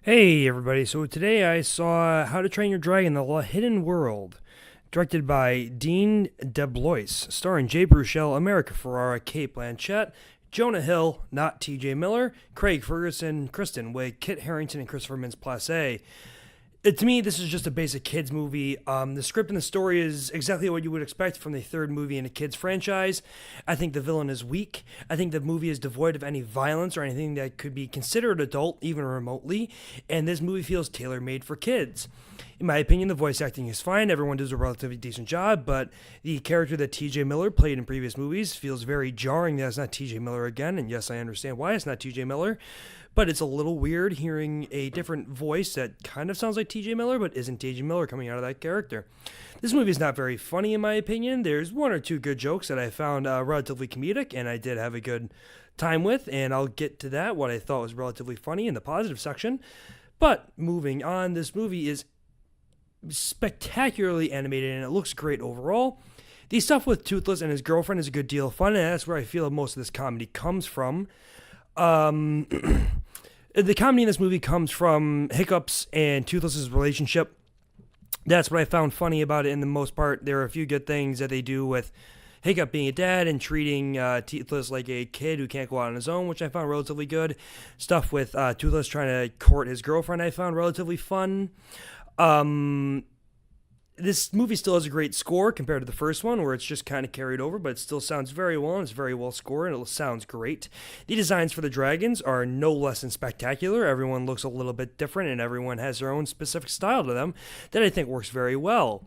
Hey everybody, so today I saw How to Train Your Dragon: The Hidden World, directed by Dean DeBlois, starring Jay Baruchel, America Ferrara, Kate Blanchett, Jonah Hill, not TJ Miller, Craig Ferguson, Kristen Wiig, Kit Harington, and Christopher Mintz-Plasse. To me, this is just a basic kids movie. The script and the story is exactly what you would expect from the third movie in a kids franchise. I think the villain is weak. I think the movie is devoid of any violence or anything that could be considered adult, even remotely. And this movie feels tailor-made for kids. In my opinion, the voice acting is fine. Everyone does a relatively decent job, but the character that TJ Miller played in previous movies feels very jarring that it's not TJ Miller again. And yes, I understand why it's not TJ Miller. But it's a little weird hearing a different voice that kind of sounds like TJ Miller, but isn't TJ Miller coming out of that character. This movie is not very funny, in my opinion. There's one or two good jokes that I found relatively comedic, and I did have a good time with, and I'll get to that, what I thought was relatively funny in the positive section. But moving on, this movie is spectacularly animated, and it looks great overall. The stuff with Toothless and his girlfriend is a good deal of fun, and that's where I feel most of this comedy comes from. The comedy in this movie comes from Hiccup's and Toothless's relationship. That's what I found funny about it in the most part. There are a few good things that they do with Hiccup being a dad and treating Toothless like a kid who can't go out on his own, which I found relatively good. Stuff with Toothless trying to court his girlfriend I found relatively fun. This movie still has a great score compared to the first one, where it's just kind of carried over, but it still sounds very well, and it's very well scored, and it sounds great. The designs for the dragons are no less than spectacular. Everyone looks a little bit different, and everyone has their own specific style to them that I think works very well.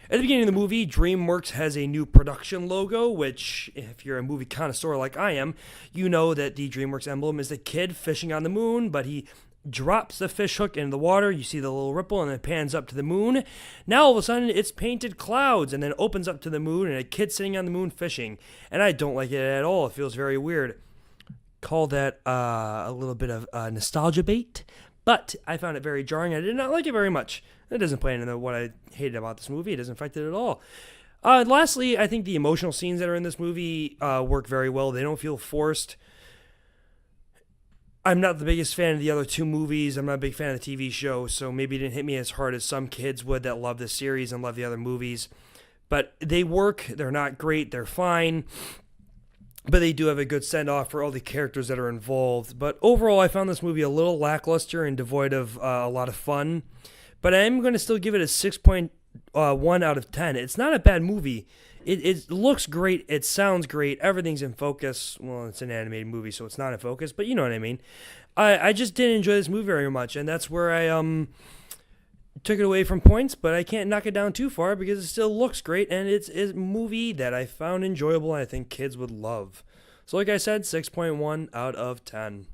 At the beginning of the movie, DreamWorks has a new production logo, which, if you're a movie connoisseur like I am, you know that the DreamWorks emblem is the kid fishing on the moon, but he drops the fish hook into the water. You see the little ripple, and then it pans up to the moon. Now all of a sudden it's painted clouds, and then opens up to the moon and a kid sitting on the moon fishing. And I don't like it at all. It feels very weird. Call that a little bit of nostalgia bait, but I found it very jarring. I did not like it very much. It doesn't play into what I hated about this movie. It doesn't affect it at all. Lastly, I think the emotional scenes that are in this movie work very well. They don't feel forced. I'm not the biggest fan of the other two movies. I'm not a big fan of the TV show, so maybe it didn't hit me as hard as some kids would that love this series and love the other movies. But they work. They're not great. They're fine. But they do have a good send-off for all the characters that are involved. But overall, I found this movie a little lackluster and devoid of a lot of fun. But I'm going to still give it a 6.1 out of 10. It's not a bad movie. It looks great. It sounds great. Everything's in focus. Well, it's an animated movie, so it's not in focus, but you know what I mean. I just didn't enjoy this movie very much, and that's where I took it away from points, but I can't knock it down too far because it still looks great, and it's a movie that I found enjoyable and I think kids would love. So like I said, 6.1 out of 10.